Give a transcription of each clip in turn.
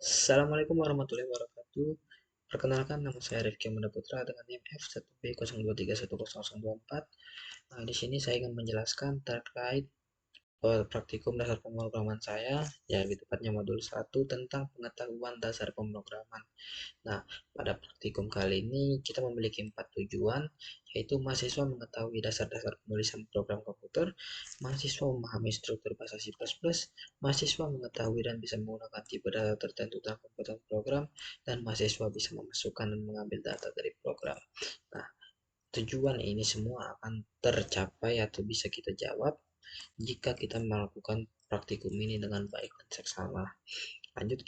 Assalamualaikum warahmatullahi wabarakatuh. Perkenalkan, nama saya Rifki Amanda Putra dengan NIM F1B02301024. Nah, di sini saya ingin menjelaskan terkait praktikum dasar pemrograman saya, ya lebih tepatnya modul 1 tentang pengetahuan dasar pemrograman. Nah, pada praktikum kali ini kita memiliki 4 tujuan, yaitu mahasiswa mengetahui dasar-dasar penulisan program komputer, mahasiswa memahami struktur bahasa C++, mahasiswa mengetahui dan bisa menggunakan tipe data tertentu dalam komputer program, dan mahasiswa bisa memasukkan dan mengambil data dari program. Nah, tujuan ini semua akan tercapai atau bisa kita jawab jika kita melakukan praktikum ini dengan baik dan seksama. Lanjut,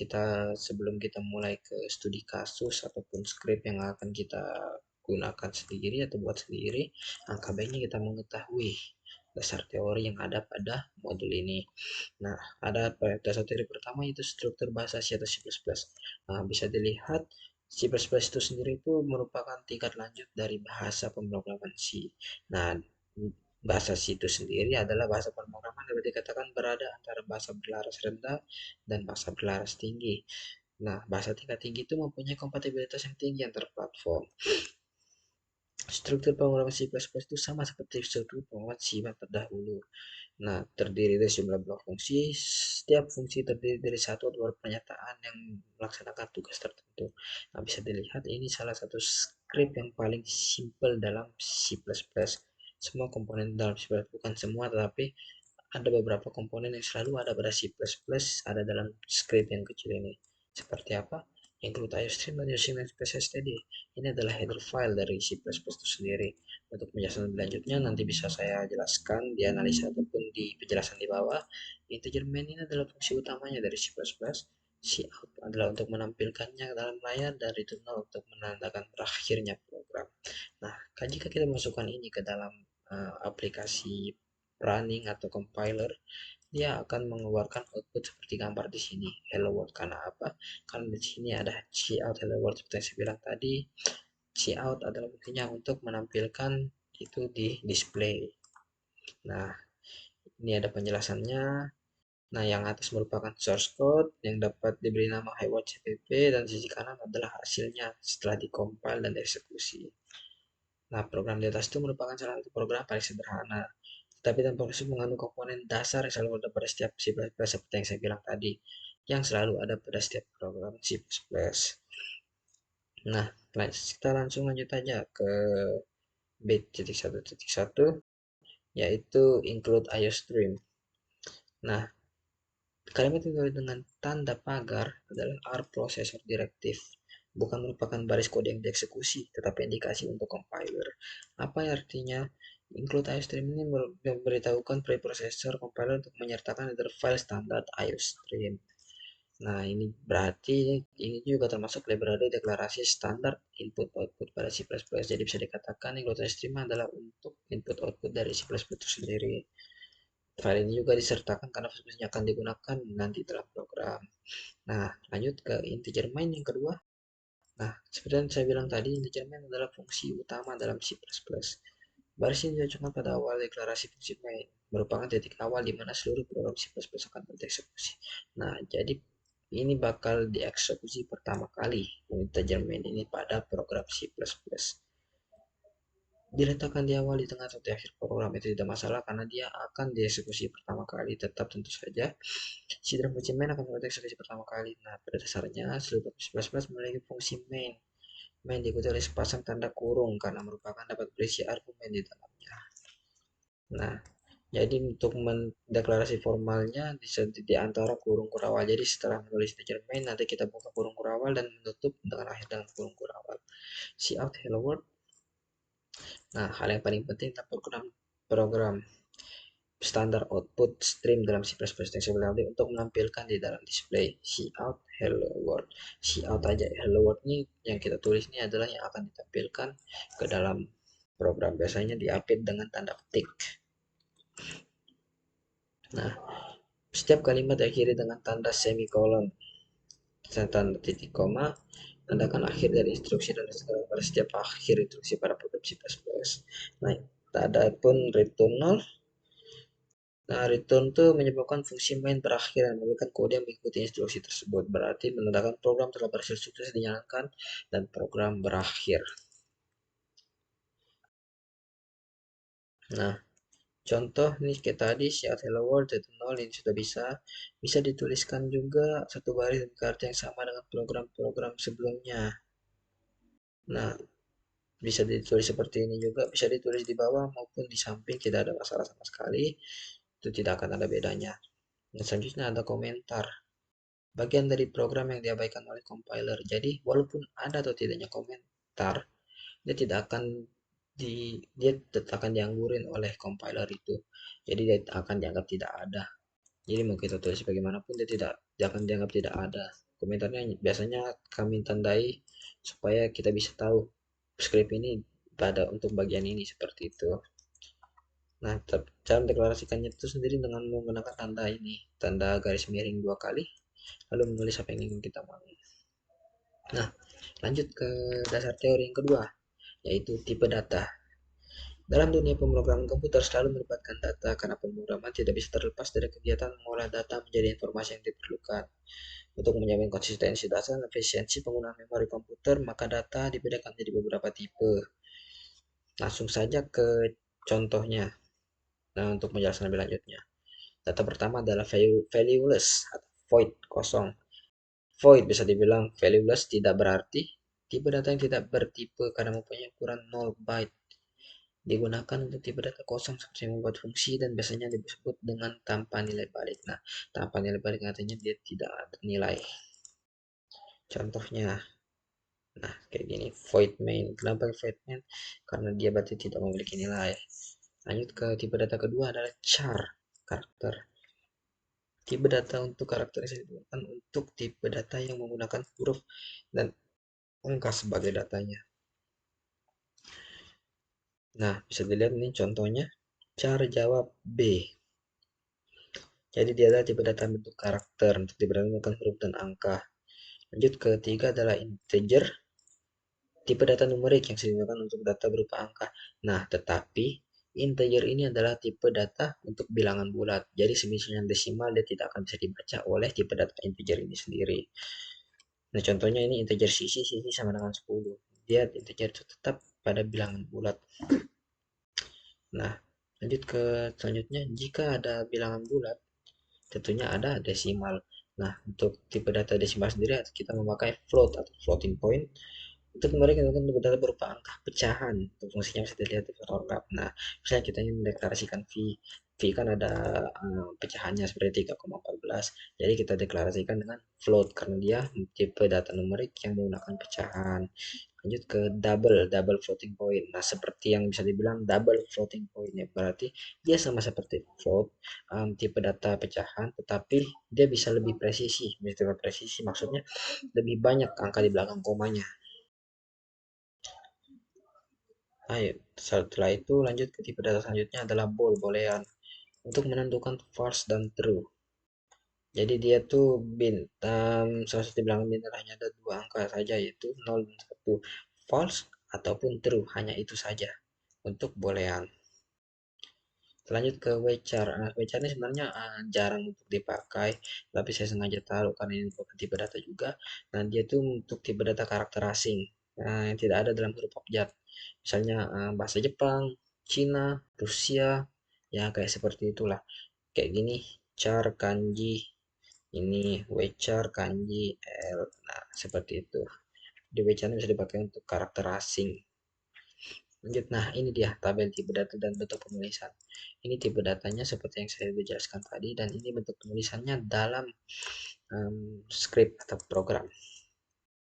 sebelum kita mulai ke studi kasus ataupun skrip yang akan kita gunakan sendiri atau buat sendiri, angka baiknya kita mengetahui dasar teori yang ada pada modul ini. Nah, ada dasar teori pertama yaitu struktur bahasa C atau C++. Nah, bisa dilihat C++ itu sendiri itu merupakan tingkat lanjut dari bahasa pemrograman C. Nah, bahasa C itu sendiri adalah bahasa pemrograman yang dikatakan berada antara bahasa berlaras rendah dan bahasa berlaras tinggi. Nah, bahasa tingkat tinggi itu mempunyai kompatibilitas yang tinggi antar platform. Struktur pemrograman C++ itu sama seperti struktur pemrograman C terdahulu. Nah, terdiri dari jumlah blok fungsi. Setiap fungsi terdiri dari satu atau dua pernyataan yang melaksanakan tugas tertentu. Nah, bisa dilihat ini salah satu script yang paling simple dalam C++. Semua komponen dalam C++, bukan semua, tetapi ada beberapa komponen yang selalu ada pada C++, ada dalam script yang kecil ini. Seperti apa? Include IOStream dan using namespace tadi. Ini adalah header file dari C++ itu sendiri. Untuk penjelasan selanjutnya nanti bisa saya jelaskan di analisa ataupun di penjelasan di bawah. Integer main ini adalah fungsi utamanya dari C++. Cout adalah untuk menampilkannya dalam layar dan return untuk menandakan berakhirnya program. Nah, jika kita masukkan ini ke dalam aplikasi running atau compiler, dia akan mengeluarkan output seperti gambar di sini, hello world. Karena apa? Karena di sini ada cout hello world seperti yang saya bilang tadi. Cout adalah fungsinya untuk menampilkan itu di display. Nah, ini ada penjelasannya. Nah, yang atas merupakan source code yang dapat diberi nama hello cpp, dan sisi kanan adalah hasilnya setelah dikompil dan dieksekusi. Nah, program di atas itu merupakan salah satu program paling sederhana, tapi tanpa khusus mengandung komponen dasar yang selalu ada pada setiap C++ seperti yang saya bilang tadi, yang selalu ada pada setiap program C++. Nah, kita langsung lanjut aja ke bit.1.1, yaitu include IOStream. Nah, kalimat yang dimulai dengan tanda pagar adalah R processor directive, bukan merupakan baris kode yang dieksekusi, tetapi indikasi untuk compiler. Apa artinya? Include IOStream ini memberitahukan preprocessor compiler untuk menyertakan header file standar IOStream. Nah, ini berarti ini juga termasuk library deklarasi standar input-output pada C++. Jadi bisa dikatakan include IOStream adalah untuk input-output dari C++ itu sendiri. File ini juga disertakan karena fungsinya akan digunakan nanti dalam program. Nah, lanjut ke integer main yang kedua. Nah, seperti yang saya bilang tadi, integer main adalah fungsi utama dalam C++. Baris ini dicocokkan pada awal deklarasi fungsi main, merupakan titik awal di mana seluruh program C++ akan dieksekusi. Nah, jadi ini bakal dieksekusi pertama kali integer main ini pada program C++. Diletakkan di awal, di tengah, atau di akhir program itu tidak masalah karena dia akan dieksekusi pertama kali. Tetap tentu saja sidang fungsi main akan dieksekusi pertama kali. Nah, pada dasarnya seluruh C++ memiliki fungsi main. Main diikuti oleh sepasang tanda kurung karena merupakan dapat berisi argumen di dalamnya. Nah, jadi untuk mendeklarasi formalnya di antara kurung kurawal. Jadi setelah menulis integer main, nanti kita buka kurung kurawal dan menutup dengan akhir dengan kurung kurawal. Cout hello world. Nah, hal yang paling penting tentang program standar output stream dalam C++ yang saya bilang tadi untuk menampilkan di dalam display cout hello world. Cout aja hello world ini yang kita tulis ini adalah yang akan ditampilkan ke dalam program. Biasanya diapit dengan tanda petik. Nah, setiap kalimat diakhiri dengan tanda semikolon, tanda titik koma, tandakan akhir dari instruksi dan pada setiap akhir instruksi pada program C++. Nah, ada pun return null. Nah, return tuh menyebabkan fungsi main berakhir dan memberikan kode yang mengikuti instruksi tersebut. Berarti menandakan program telah berhasil sukses dijalankan dan program berakhir. Nah, contoh nih kayak tadi shout hello world itu nol ini sudah bisa dituliskan juga satu baris dan kartu yang sama dengan program-program sebelumnya. Nah, bisa ditulis seperti ini juga, bisa ditulis di bawah maupun di samping, tidak ada masalah sama sekali. Itu tidak akan ada bedanya. Dan selanjutnya ada komentar. Bagian dari program yang diabaikan oleh compiler. Jadi, walaupun ada atau tidaknya komentar, dia tidak akan dia tetap akan dianggurin oleh compiler itu. Jadi dia akan dianggap tidak ada. Jadi mau kita tulis bagaimanapun dia akan dianggap tidak ada. Komentarnya biasanya kami tandai supaya kita bisa tahu script ini pada untuk bagian ini seperti itu. Nah, cara mendeklarasikannya itu sendiri dengan menggunakan tanda ini, tanda garis miring 2 kali, lalu menulis apa yang ingin kita mau. Nah, lanjut ke dasar teori yang kedua, yaitu tipe data. Dalam dunia pemrograman komputer selalu melibatkan data karena pemrograman tidak bisa terlepas dari kegiatan mengolah data menjadi informasi yang diperlukan. Untuk menjamin konsistensi data dan efisiensi penggunaan memori komputer, maka data dibedakan menjadi beberapa tipe. Langsung saja ke contohnya. Nah, untuk menjelaskan lebih lanjutnya. Data pertama adalah valueless atau void, kosong. Void bisa dibilang valueless tidak berarti. Tipe data yang tidak bertipe karena mempunyai ukuran 0 byte. Digunakan untuk tipe data kosong seperti membuat fungsi dan biasanya disebut dengan tanpa nilai balik. Nah, tanpa nilai balik artinya dia tidak ada nilai. Contohnya, nah kayak gini, void main. Kenapa void main? Karena dia berarti tidak memiliki nilai. Lanjut ke tipe data kedua adalah char, karakter. Tipe data untuk karakter digunakan untuk tipe data yang menggunakan huruf dan angka sebagai datanya. Nah, bisa dilihat nih contohnya, char jawab B. Jadi dia adalah tipe data bentuk karakter untuk tipe data menggunakan huruf dan angka. Lanjut ketiga adalah integer, tipe data numerik yang digunakan untuk data berupa angka. Nah, tetapi integer ini adalah tipe data untuk bilangan bulat. Jadi semisalnya desimal dia tidak akan bisa dibaca oleh tipe data integer ini sendiri. Nah, contohnya ini integer sisi sama dengan 10. Dia integer itu tetap pada bilangan bulat. Nah, lanjut ke selanjutnya, jika ada bilangan bulat, tentunya ada desimal. Nah, untuk tipe data desimal sendiri kita memakai float atau floating point. Untuk kembali kita menggunakan data berupa angka pecahan. Untuk fungsinya bisa dilihat di faktor lengkap. Nah, misalnya kita ingin mendeklarasikan V kan ada pecahannya seperti 3,14. Jadi kita deklarasikan dengan float karena dia tipe data numerik yang menggunakan pecahan. Lanjut ke double floating point. Nah, seperti yang bisa dibilang double floating point ya, berarti dia sama seperti float, tipe data pecahan, tetapi dia bisa lebih presisi. Bisa lebih presisi maksudnya lebih banyak angka di belakang komanya. Ayo, setelah itu lanjut ke tipe data selanjutnya adalah boolean untuk menentukan false dan true. Jadi dia tuh bintang salah satu bilangan bintang hanya ada 2 angka saja yaitu 0 dan 1. False ataupun true hanya itu saja untuk boolean. Lanjut ke wechar. Nah, wechar ini sebenarnya jarang untuk dipakai, tapi saya sengaja taruh karena ini bukan tipe data juga. Nah, dia tuh untuk tipe data karakter asing yang tidak ada dalam huruf abjad. Misalnya bahasa Jepang, Cina, Rusia, ya kayak seperti itulah. Kayak gini, char kanji, ini wechar kanji L. Nah, seperti itu. Di wechar ini bisa dipakai untuk karakter asing. Lanjut, nah ini dia tabel tipe data dan bentuk penulisan. Ini tipe datanya seperti yang saya sudah jelaskan tadi dan ini bentuk penulisannya dalam script atau program.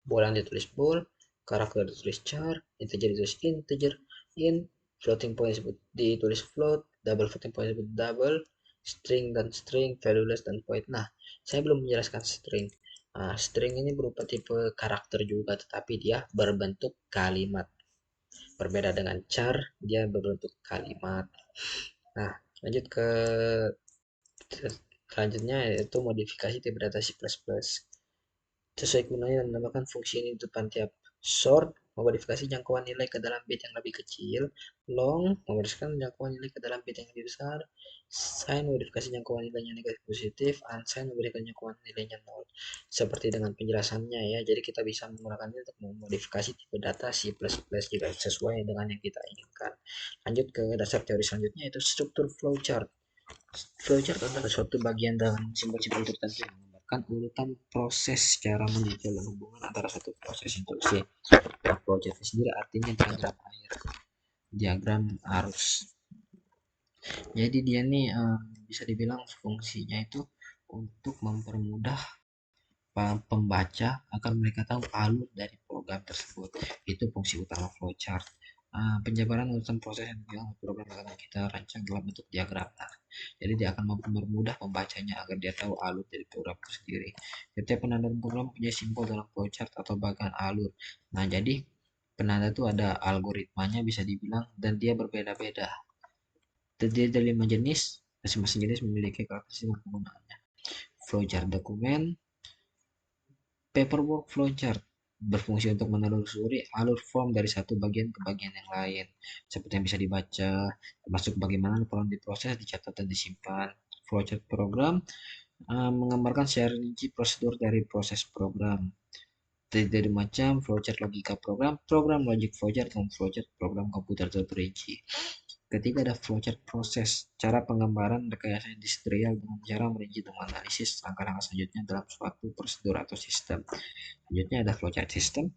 Bolang ditulis bool, karakter ditulis char, integer ditulis integer, int, floating point disebut ditulis float, double floating point disebut double, string dan string, valueless dan void. Nah, saya belum menjelaskan string. Nah, string ini berupa tipe karakter juga, tetapi dia berbentuk kalimat. Berbeda dengan char, dia berbentuk kalimat. Nah, lanjut ke selanjutnya yaitu modifikasi tipe data C++. Sesuai gunanya dan menambahkan fungsi ini di depan tiap sort, memodifikasi jangkauan nilai ke dalam bit yang lebih kecil. Long, memodifikasi jangkauan nilai ke dalam bit yang lebih besar. Sign, memodifikasi jangkauan nilainya negatif positif. Unsign, memodifikasi jangkauan nilainya nol. Seperti dengan penjelasannya ya, jadi kita bisa menggunakan ini untuk memodifikasi tipe data C++ juga sesuai dengan yang kita inginkan. Lanjut ke dasar teori selanjutnya, yaitu struktur flowchart. Flowchart adalah suatu bagian dalam simbol-simbol tertentu yang menggambarkan urutan proses secara mendetail dan hubungan antara satu proses instruksi. Nah, flowchart sendiri artinya diagram air, diagram arus. Jadi dia nih bisa dibilang fungsinya itu untuk mempermudah pembaca agar mereka tahu alur dari program tersebut. Itu fungsi utama flowchart. Penjabaran urutan proses yang dilakukan program akan kita rancang dalam bentuk diagram. Nah, jadi dia akan mempermudah pembacanya agar dia tahu alur dari program itu sendiri. Setiap penanda program punya simbol dalam flowchart atau bagian alur. Nah, jadi penanda itu ada algoritmanya bisa dibilang dan dia berbeda-beda. Terdiri dari 5 jenis, masing-masing jenis memiliki karakteristik penggunaannya. Flowchart dokumen, paperwork flowchart berfungsi untuk menelusuri alur form dari satu bagian ke bagian yang lain, seperti yang bisa dibaca, termasuk bagaimana program diproses, dicatat, dan disimpan. Flowchart program menggambarkan secara rinci prosedur dari proses program. Dari macam flowchart logika program, program logic flowchart, dan flowchart program komputer terperinci. Ketiga ada flowchart proses, cara penggambaran rekayasa industrial dengan cara merinci dan menganalisis langkah-langkah selanjutnya dalam suatu prosedur atau sistem. Selanjutnya ada flowchart system.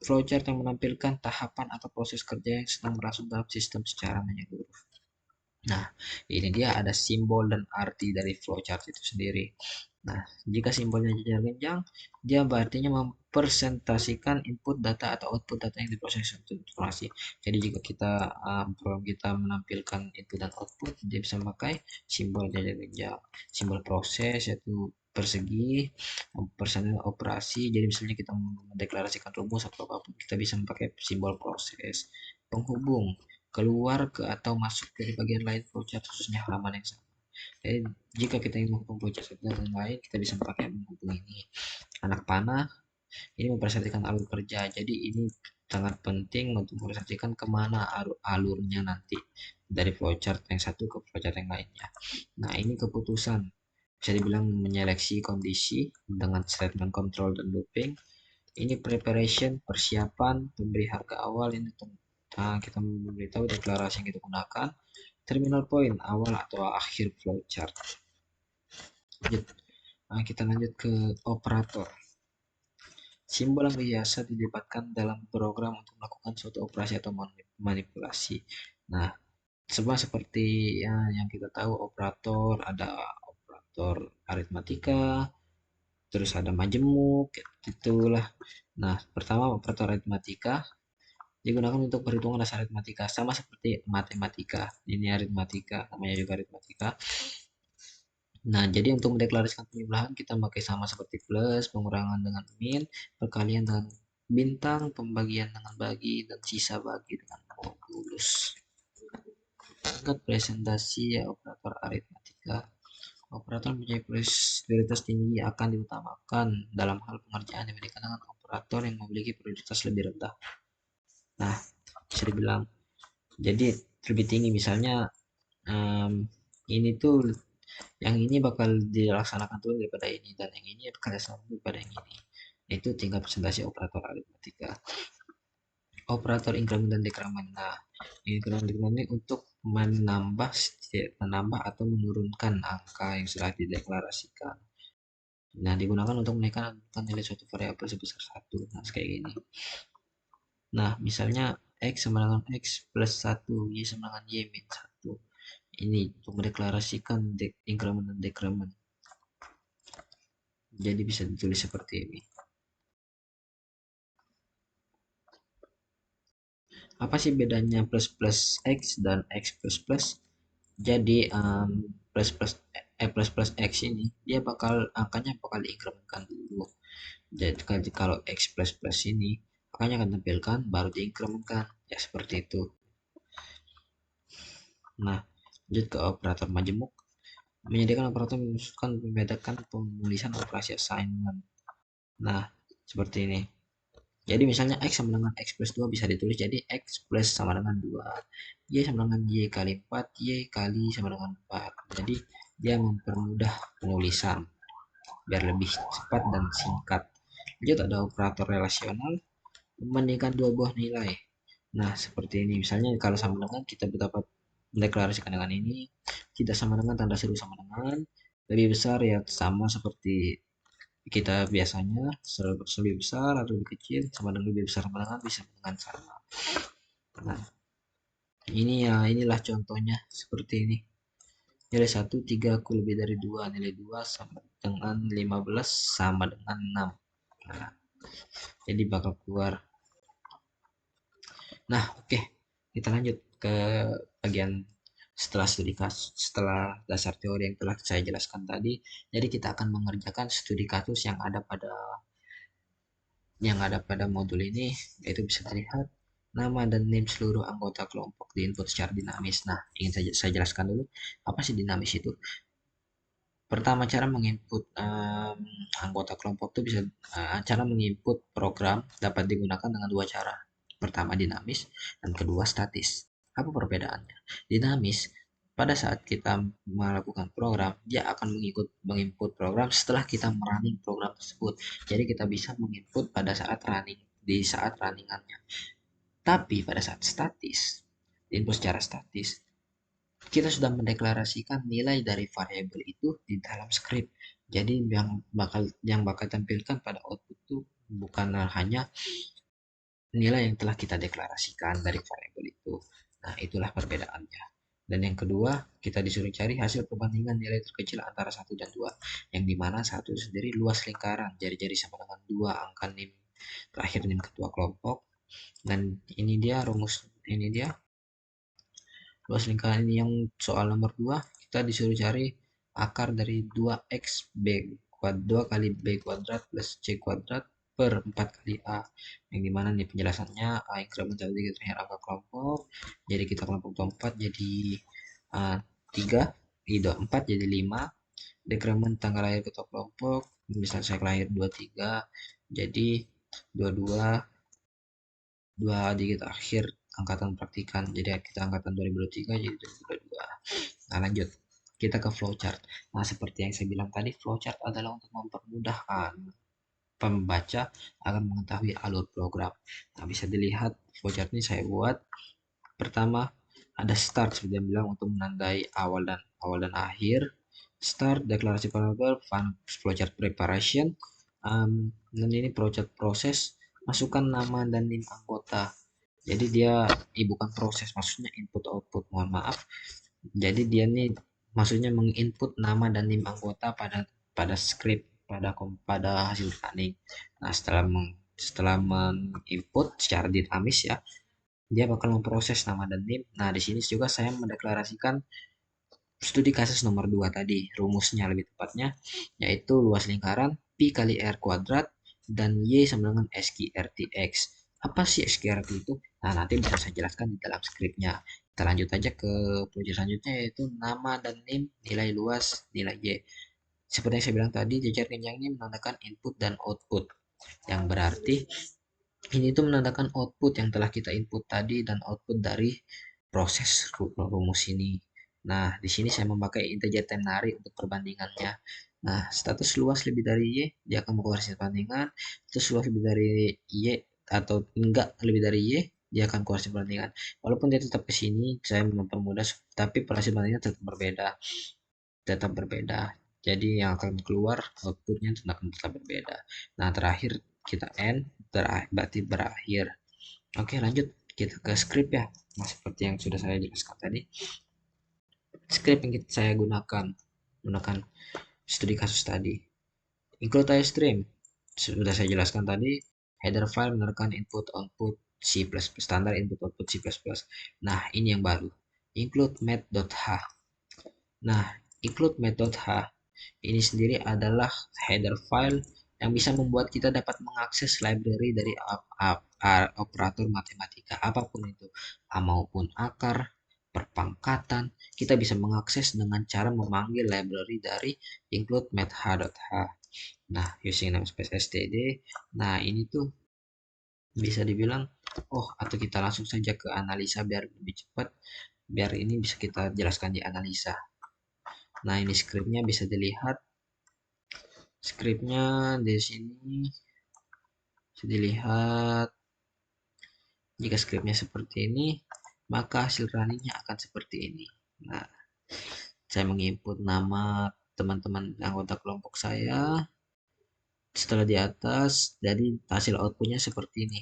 Flowchart yang menampilkan tahapan atau proses kerja yang sedang berlangsung dalam sistem secara menyeluruh. Nah, ini dia ada simbol dan arti dari flowchart itu sendiri. Nah, jika simbolnya jenjang, dia artinya mempresentasikan input data atau output data yang diproses untuk informasi. Jadi jika program kita menampilkan input dan output, dia bisa memakai simbol jenjang. Simbol proses yaitu persegi, persentase operasi. Jadi misalnya kita mendeklarasikan rumus atau apapun, kita bisa memakai simbol proses. Penghubung, keluar ke atau masuk dari bagian lain flowchart khususnya halaman yang sama. Jadi jika kita ingin menghubung flowchart satu dengan lain, kita bisa memakai menghubung ini. Anak panah ini mempresentasikan alur kerja. Jadi ini sangat penting untuk mempresentasikan kemana alurnya nanti dari flowchart yang satu ke flowchart yang lainnya. Nah, ini keputusan. Bisa dibilang menyeleksi kondisi dengan statement control dan looping. Ini preparation, persiapan, pemberi harga awal ini kita memberitahu deklarasi yang kita gunakan. Terminal point, awal atau akhir flowchart. Kita lanjut ke operator. Simbol yang biasa dilibatkan dalam program untuk melakukan suatu operasi atau manipulasi. Nah, semua seperti yang kita tahu operator, ada operator aritmatika, terus ada majemuk, itulah. Nah, pertama operator aritmatika digunakan untuk perhitungan dasar aritmatika, sama seperti matematika. Ini aritmatika, namanya juga aritmatika. Nah, jadi untuk mendeklarasikan penjumlahan kita pakai sama seperti plus, pengurangan dengan min, perkalian dengan bintang, pembagian dengan bagi, dan sisa bagi dengan modulus. Tingkat presentasi operator aritmatika. Operator mempunyai prioritas tinggi akan diutamakan dalam hal pengerjaan dibandingkan dengan operator yang memiliki prioritas lebih rendah. Nah, bisa dibilang jadi lebih tinggi, misalnya ini tuh yang ini bakal dilaksanakan dulu daripada ini, dan yang ini bakal dilaksanakan daripada yang ini. Itu tingkat presentasi operator aritmatika. Operator increment dan decrement. Nah, increment dan decrement ini untuk menambah atau menurunkan angka yang sudah dideklarasikan. Nah, digunakan untuk menaikkan nilai suatu variabel sebesar 1. Nah, kayak gini. Nah, misalnya X sama dengan X plus 1, Y sama dengan Y min 1. Ini untuk mendeklarasikan increment dan decrement. Jadi bisa ditulis seperti ini. Apa sih bedanya plus plus X dan X plus plus? Jadi plus plus plus plus X ini dia angkanya bakal diinkrementkan dulu. Jadi kalau X plus plus ini angkanya akan tampilkan baru diinkrementkan, ya seperti itu. Nah, lanjut ke operator majemuk. Menyediakan operator membedakan penulisan operasi assignment. Nah, seperti ini. Jadi misalnya X sama dengan X plus 2 bisa ditulis jadi X plus sama dengan 2. Y sama dengan Y kali 4, Y kali sama dengan 4. Jadi dia mempermudah penulisan biar lebih cepat dan singkat. Lanjut ada operator relasional membandingkan dua buah nilai. Nah, seperti ini. Misalnya kalau sama dengan kita dapat mendeklarasikan dengan ini, tidak sama dengan tanda seru sama dengan lebih besar ya sama seperti kita biasanya lebih besar atau lebih kecil sama dengan lebih besar sama dengan bisa dengan sama. Nah, ini ya inilah contohnya seperti ini. Nilai 1 3 aku lebih dari 2, nilai 2 sama dengan 15 sama dengan 6. Nah, jadi bakal keluar. Nah, oke. Kita lanjut ke bagian setelah studi kasus, setelah dasar teori yang telah saya jelaskan tadi. Jadi kita akan mengerjakan studi kasus yang ada pada modul ini, yaitu bisa terlihat nama dan NIM seluruh anggota kelompok di input secara dinamis. Nah, ingin saya jelaskan dulu apa sih dinamis itu. Pertama, cara menginput anggota kelompok itu bisa cara menginput program dapat digunakan dengan dua cara. Pertama dinamis dan kedua statis. Apa perbedaannya? Dinamis pada saat kita melakukan program, dia akan menginput program setelah kita merunning program tersebut. Jadi kita bisa menginput pada saat running di saat runningannya. Tapi pada saat statis, input secara statis, kita sudah mendeklarasikan nilai dari variabel itu di dalam script. Jadi yang bakal tampilkan pada output itu bukan hanya nilai yang telah kita deklarasikan dari variabel itu. Nah, itulah perbedaannya. Dan yang kedua, kita disuruh cari hasil perbandingan nilai terkecil antara 1 dan 2. Yang dimana 1 sendiri luas lingkaran, jari-jari sama dengan 2 angka NIM, terakhir NIM ketua kelompok. Dan ini dia luas lingkaran ini yang soal nomor 2 kita disuruh cari akar dari 2x b kuadrat 2 kali b kuadrat plus c kuadrat per 4 kali a, yang dimana nih penjelasannya a increment 1 3 terakhir angka kelompok, jadi kita kelompok 4 jadi 3 i 4 jadi 5, decrement tanggal lahir ketua kelompok misalnya saya lahir 23 jadi 22 2 digit akhir angkatan praktikan, jadi kita angkatan 2023 jadi 2022. Nah, lanjut kita ke flowchart. Nah, seperti yang saya bilang tadi, flowchart adalah untuk mempermudahkan pembaca agar mengetahui alur program. Nah, bisa dilihat flowchart ini saya buat. Pertama ada start seperti yang bilang untuk menandai awal dan akhir. Start deklarasi variable, flowchart preparation, dan ini flowchart proses, masukkan nama dan NIM anggota. Jadi dia bukan proses, maksudnya input output, mohon maaf. Jadi dia nih maksudnya menginput nama dan NIM anggota pada pada script, pada hasil running. Nah, setelah menginput secara dinamis ya, dia bakal memproses nama dan NIM. Nah, di sini juga saya mendeklarasikan studi kasus nomor 2 tadi, rumusnya lebih tepatnya, yaitu luas lingkaran Pi kali R kuadrat dan Y sama dengan SQRTX. Apa sih SQRT itu? Nah, nanti bisa saya jelaskan di dalam skripnya. Kita lanjut aja ke project selanjutnya, yaitu nama dan NIM, nilai luas, nilai Y. Seperti yang saya bilang tadi, jajar kencang ini menandakan input dan output. Yang berarti ini tuh menandakan output yang telah kita input tadi dan output dari proses rumus ini. Nah, di sini saya memakai integer ternary untuk perbandingannya. Nah, status luas lebih dari Y, dia akan mengkoreksi perbandingan. Status luas lebih dari Y atau enggak lebih dari Y, dia akan koreksi perbandingan. Walaupun dia tetap ke sini, saya mempermudah, tapi proses perbandingan tetap berbeda. Jadi yang akan keluar outputnya akan tetap berbeda. Nah, terakhir kita end, berarti berakhir. Oke, lanjut kita ke script ya. Nah, seperti yang sudah saya jelaskan tadi, script yang saya gunakan studi kasus tadi. Include stream sudah saya jelaskan tadi, header file menerkan input output C++, standar input output C++. Nah, ini yang baru, include math.h. Nah, include math.h ini sendiri adalah header file yang bisa membuat kita dapat mengakses library dari operator matematika apapun itu, maupun akar, perpangkatan, kita bisa mengakses dengan cara memanggil library dari include math.h. Nah, using namespace std. Nah, ini tuh bisa dibilang, oh atau kita langsung saja ke analisa biar lebih cepat, biar ini bisa kita jelaskan di analisa. Nah, ini skripnya bisa dilihat. Skripnya di sini bisa dilihat. Jika skripnya seperti ini, maka hasil runningnya akan seperti ini. Nah, saya menginput nama teman-teman anggota kelompok saya. Setelah di atas, jadi hasil outputnya seperti ini.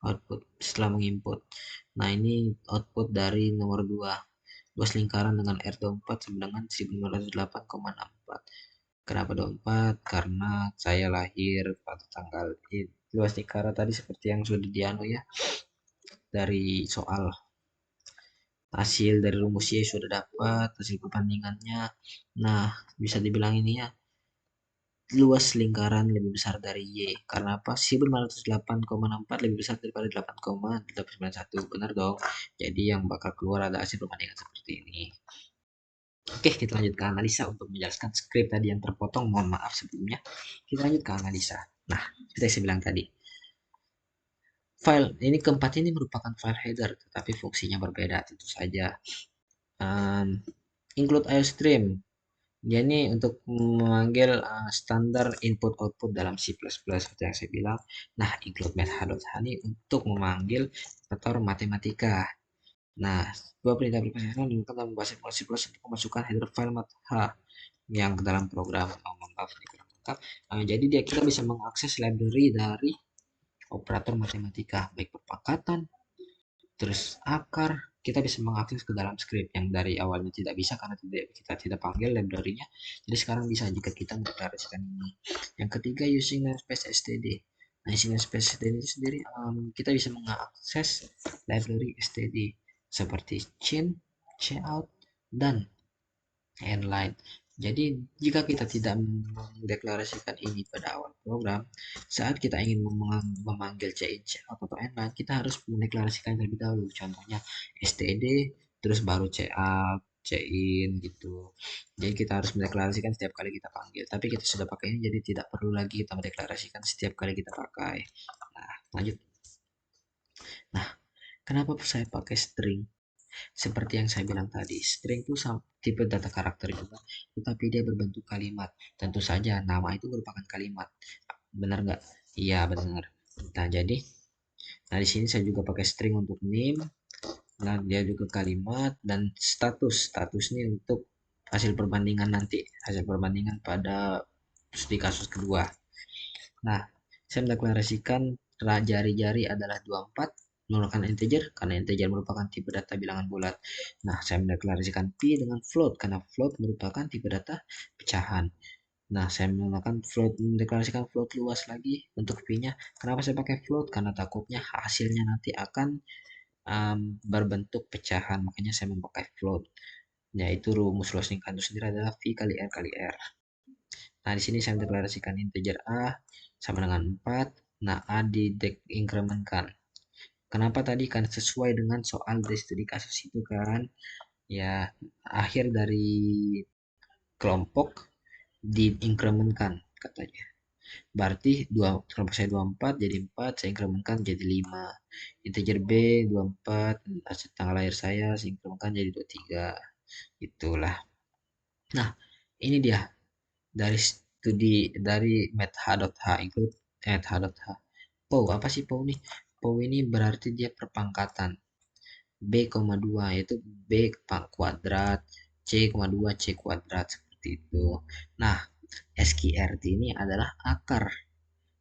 Output setelah menginput. Nah, ini output dari nomor 2. Luas lingkaran dengan R24 sama dengan 1508,64. Kenapa 24? Karena saya lahir pada tanggal ini. Luas lingkaran tadi seperti yang sudah dianu ya, dari soal. Hasil dari rumus Y sudah dapat, hasil perbandingannya. Nah, bisa dibilang ini ya, luas lingkaran lebih besar dari Y. Karena apa? 1508,64 lebih besar daripada 8,891. Benar dong. Jadi yang bakal keluar ada hasil perbandingan seperti ini. Oke, kita lanjut ke analisa untuk menjelaskan skrip tadi yang terpotong. Mohon maaf sebelumnya. Kita lanjut ke analisa. Nah, seperti yang saya bilang tadi. File ini keempat ini merupakan file header, tetapi fungsinya berbeda tentu saja. Um, Include IOStream. Dia ini untuk memanggil standar input output dalam C++ seperti yang saya bilang. Nah, include method.honey untuk memanggil operator matematika. Nah, dua perintah berkesan digunakan dalam bahasa C++ untuk memasukkan header file math yang ke dalam program. Maaf, jadi kita bisa mengakses library dari operator matematika, baik perpangkatan, terus akar, kita bisa mengakses ke dalam script yang dari awalnya tidak bisa karena kita tidak panggil library-nya. Jadi sekarang bisa jika kita mendeklarasikan ini. Yang ketiga, using namespace std. Nah, using namespace std itu sendiri kita bisa mengakses library std seperti chain, cout, dan inline. Jadi, jika kita tidak mendeklarasikan ini pada awal program, saat kita ingin memanggil cin, cout, atau inline, kita harus mendeklarasikan terlebih dahulu. Contohnya std, terus baru cout, cin gitu. Jadi kita harus mendeklarasikan setiap kali kita panggil. Tapi kita sudah pakai ini, jadi tidak perlu lagi kita mendeklarasikan setiap kali kita pakai. Nah, lanjut. Nah, kenapa saya pakai string? Seperti yang saya bilang tadi, string itu tipe data karakter juga, tetapi dia berbentuk kalimat. Tentu saja nama itu merupakan kalimat. Benar nggak? Iya, benar. Nah, jadi, nah di sini saya juga pakai string untuk name. Nah, dia juga kalimat dan status. Status ini untuk hasil perbandingan nanti, hasil perbandingan pada di kasus kedua. Nah, saya mendeklarasikan jari-jari adalah 24 menggunakan integer karena integer merupakan tipe data bilangan bulat. Nah, saya mendeklarasikan P dengan float karena float merupakan tipe data pecahan. Nah, saya menggunakan float, mendeklarasikan float luas lagi untuk P-nya. Kenapa saya pakai float? Karena takutnya hasilnya nanti akan berbentuk pecahan, makanya saya memakai float. Yaitu rumus luas lingkaran itu sendiri adalah V kali R kali R. Nah, di sini saya mendeklarasikan integer A sama dengan 4. Nah, A diinkrementkan. Kenapa tadi? Kan sesuai dengan soal dari studi kasus itu kan. Ya, akhir dari kelompok diinkrementkan katanya. Berarti kelompok saya 24 jadi 4, saya inkrementkan jadi 5. Integer B 24, tanggal lahir saya inkrementkan jadi 23. Itulah. Nah, ini dia dari studi dari meth.h include meth.h. POW apa sih POW nih? POW ini berarti dia perpangkatan B,2 yaitu B kuadrat, C,2 C kuadrat seperti itu. Nah, SQRT ini adalah akar.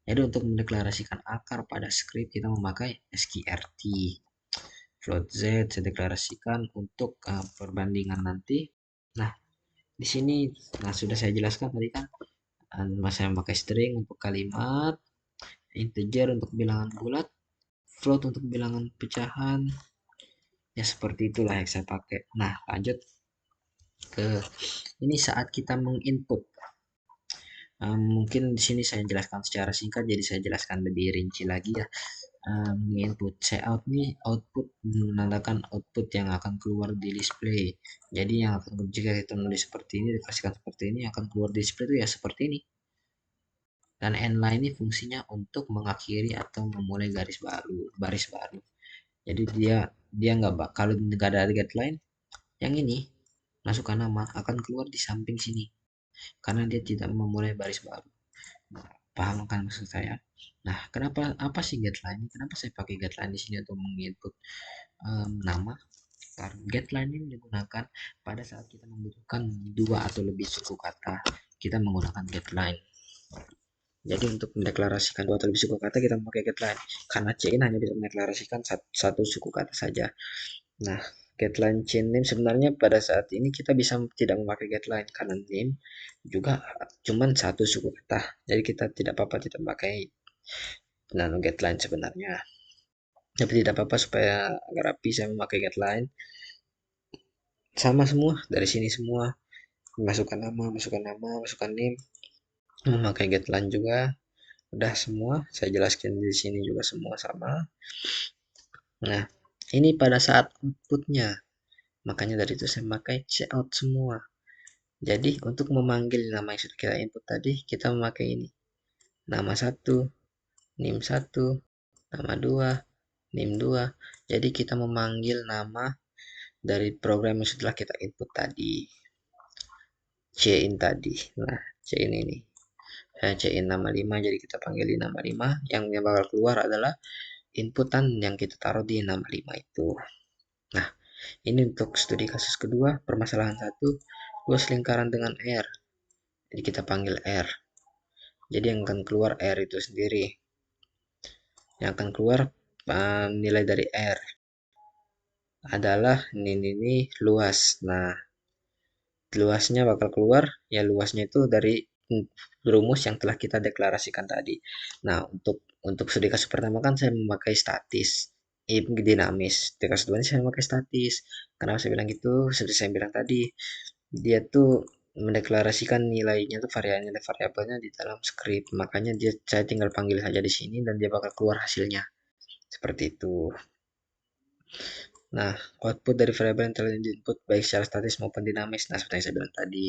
Jadi untuk mendeklarasikan akar pada script kita memakai SQRT. Float Z saya deklarasikan untuk perbandingan nanti. Nah, di sini sudah saya jelaskan tadi kan, saya memakai string untuk kalimat, integer untuk bilangan bulat, float untuk bilangan pecahan. Ya seperti itulah yang saya pakai. Nah, lanjut ke ini saat kita menginput. Mungkin di sini saya jelaskan secara singkat, jadi saya jelaskan lebih rinci lagi ya. Input cout nih output menandakan output yang akan keluar di display. Jadi yang jika kita menulis seperti ini, dikasihkan seperti ini, akan keluar di display itu ya seperti ini. Dan endline ini fungsinya untuk mengakhiri atau memulai baris baru. Jadi dia dia kalau nggak ada deadline, yang ini masukkan nama akan keluar di samping sini karena dia tidak memulai baris baru. Paham kan maksud saya? Nah, kenapa apa sih getline? Kenapa saya pakai getline di sini untuk menginput nama? Karena getline ini digunakan pada saat kita membutuhkan dua atau lebih suku kata. Kita menggunakan getline. Jadi untuk mendeklarasikan dua atau lebih suku kata kita memakai getline. Karena chain hanya bisa mendeklarasikan satu suku kata saja. Nah, getline chain name sebenarnya pada saat ini kita bisa tidak memakai getline karena name juga cuman satu suku kata. Jadi kita tidak apa-apa tidak memakai nano getline sebenarnya. Tapi tidak apa-apa supaya agar rapi saya memakai getline. Sama semua dari sini semua. Masukkan nama, masukkan name, memakai getline juga. Udah semua, saya jelaskan di sini juga semua sama. Nah, ini pada saat outputnya. Makanya dari itu saya pakai cout semua. Jadi untuk memanggil nama yang sudah kita input tadi, kita memakai ini. Nama 1, nim 1, nama 2, nim 2. Jadi kita memanggil nama dari program yang setelah kita input tadi. C-in tadi. Nah, C-in ini. Saya C-in nama 5, jadi kita panggil di nama 5. Yang bakal keluar adalah inputan yang kita taruh di nama 5 itu. Nah, ini untuk studi kasus kedua, permasalahan 1, luas lingkaran dengan R. Jadi kita panggil R. Jadi yang akan keluar R itu sendiri. Yang akan keluar nilai dari R adalah ini luas. Nah, luasnya bakal keluar, ya luasnya itu dari rumus yang telah kita deklarasikan tadi. Nah, untuk studi kasus pertama kan saya memakai statis, dinamis. Di kasus kedua ini saya memakai statis. Kenapa saya bilang gitu? Seperti saya bilang tadi, dia tuh mendeklarasikan nilainya tuh variabelnya di dalam script. Makanya saya tinggal panggil saja di sini dan dia bakal keluar hasilnya. Seperti itu. Nah, output dari variabel yang telah diinput baik secara statis maupun dinamis. Nah, seperti yang saya bilang tadi,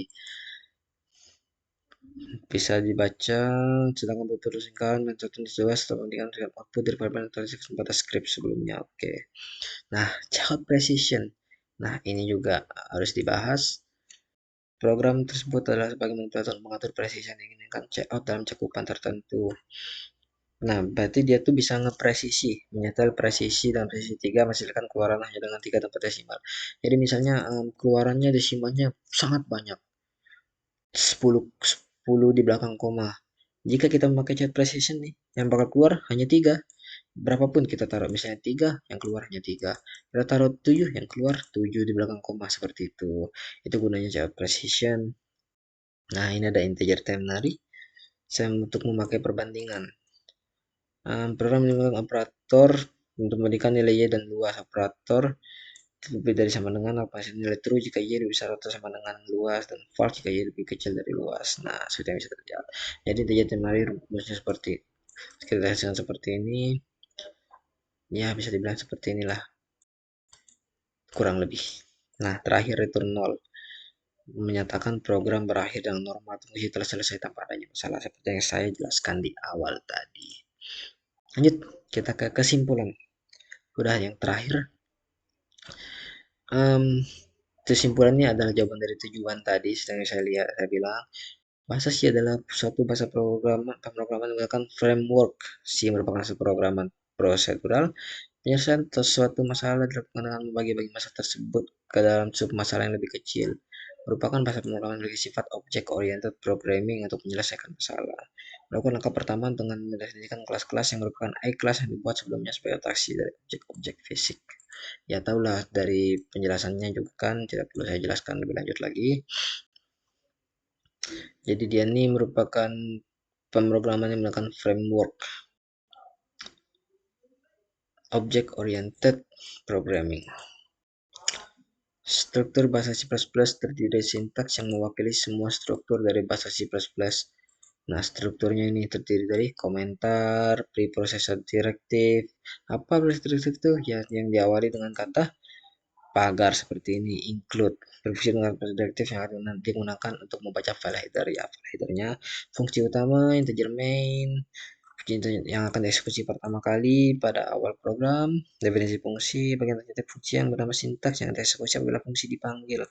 bisa dibaca sedangkan beberapa lingkaran dan tertulis jelas setelah membandingkan dengan output dari variabel yang telah disebutkan pada script sebelumnya. Oke. Nah, child precision. Nah, ini juga harus dibahas. Program tersebut adalah sebagai manipulator mengatur presisi yang diinginkan checkout dalam cakupan tertentu. Nah, berarti dia tuh bisa ngepresisi, menyetel presisi dan presisi 3 menghasilkan keluaran hanya dengan 3 tempat desimal. Jadi misalnya keluarannya desimalnya sangat banyak, 10 di belakang koma. Jika kita memakai chat precision nih, yang bakal keluar hanya 3. Berapapun kita taruh, misalnya 3, yang keluar hanya 3. Kita taruh 7, yang keluar 7 di belakang koma, seperti itu. Itu gunanya chat precision. Nah, ini ada integer ternary. Saya untuk memakai perbandingan. Program menggunakan operator untuk membandingkan nilai Y dan luas. Operator lebih dari sama dengan apa nilai true jika Y lebih besar atau sama dengan luas dan false jika Y lebih kecil dari luas. Nah, seperti yang bisa terjadi. Jadi integer ternary rumusnya seperti kita hasilkan seperti ini. Ya, bisa dibilang seperti inilah kurang lebih. Nah, terakhir return 0 menyatakan program berakhir dengan normal fungsi telah selesai tanpa adanya masalah seperti yang saya jelaskan di awal tadi. Lanjut, kita ke kesimpulan. Udah yang terakhir, kesimpulannya adalah jawaban dari tujuan tadi. Sedang saya bilang bahasa C adalah suatu bahasa pemrograman menggunakan framework. C merupakan satu programan prosedural. Penyelesaian suatu masalah dilakukan dengan membagi-bagi masalah tersebut ke dalam sub masalah yang lebih kecil. Merupakan bahasa pemrograman memiliki sifat object oriented programming untuk menyelesaikan masalah. Melakukan langkah pertama dengan mendefinisikan kelas-kelas yang merupakan I-class yang dibuat sebelumnya sebagai abstraksi dari objek-objek fisik. Ya tahulah dari penjelasannya juga kan, tidak perlu saya jelaskan lebih lanjut lagi. Jadi dia ini merupakan pemrograman yang menggunakan framework object oriented programming. Struktur bahasa C++ terdiri dari sintaks yang mewakili semua struktur dari bahasa C++. Nah, strukturnya ini terdiri dari komentar, preprocessor directive. Apa preprocessor directive itu? Ya, yang diawali dengan kata pagar seperti ini, include berfungsi dengan direktif yang akan digunakan untuk membaca file header ya. File headernya fungsi utama integer main, yang akan dieksekusi pertama kali pada awal program, definisi fungsi, bagian tercetak fungsi yang bernama sintaks yang dieksekusi apabila fungsi dipanggil.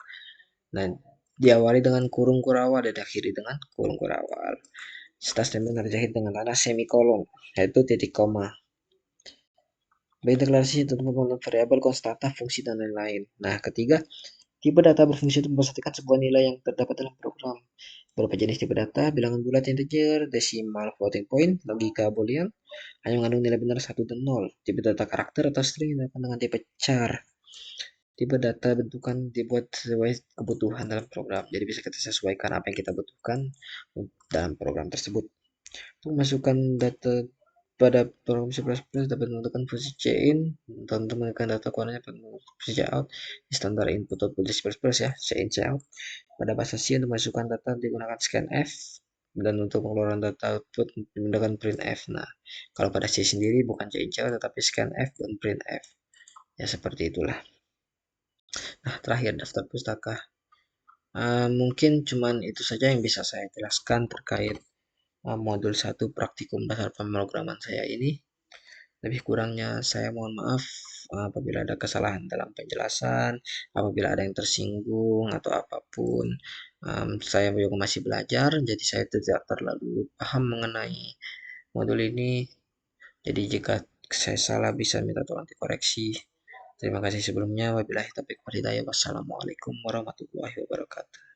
Nah, diawali dengan kurung kurawal dan diakhiri dengan kurung kurawal. Statement terjahit dengan tanda semikolon, yaitu titik koma. Baik deklarasi untuk membentuk variabel, konstanta, fungsi, dan lain-lain. Nah, ketiga, tipe data berfungsi untuk memperhatikan sebuah nilai yang terdapat dalam program. Beberapa jenis tipe data, bilangan bulat integer, desimal, floating point, logika boolean, hanya mengandung nilai benar 1 dan 0. Tipe data karakter atau string didapat dengan tipe char. Tipe data bentukan dibuat sesuai kebutuhan dalam program. Jadi bisa kita sesuaikan apa yang kita butuhkan dalam program tersebut. Untuk masukkan data pada program C++ dapat menggunakan fungsi cin dan untuk menekan data keluarnya dapat menggunakan fungsi cout standar input output C++ ya, cin cout. Pada bahasa C untuk masukkan data digunakan scanf dan untuk pengeluaran data output menggunakan printf. Nah, kalau pada C sendiri bukan cin cout tetapi scanf dan printf. Ya seperti itulah. Nah, terakhir daftar pustaka. Mungkin cuman itu saja yang bisa saya jelaskan terkait modul 1 praktikum dasar pemrograman saya ini. Lebih kurangnya saya mohon maaf apabila ada kesalahan dalam penjelasan, apabila ada yang tersinggung atau apapun. Saya juga masih belajar, jadi saya tidak terlalu paham mengenai modul ini. Jadi jika saya salah bisa minta tolong dikoreksi. Terima kasih sebelumnya. Wabillahi taufiq wal hidayah. Wassalamualaikum warahmatullahi wabarakatuh.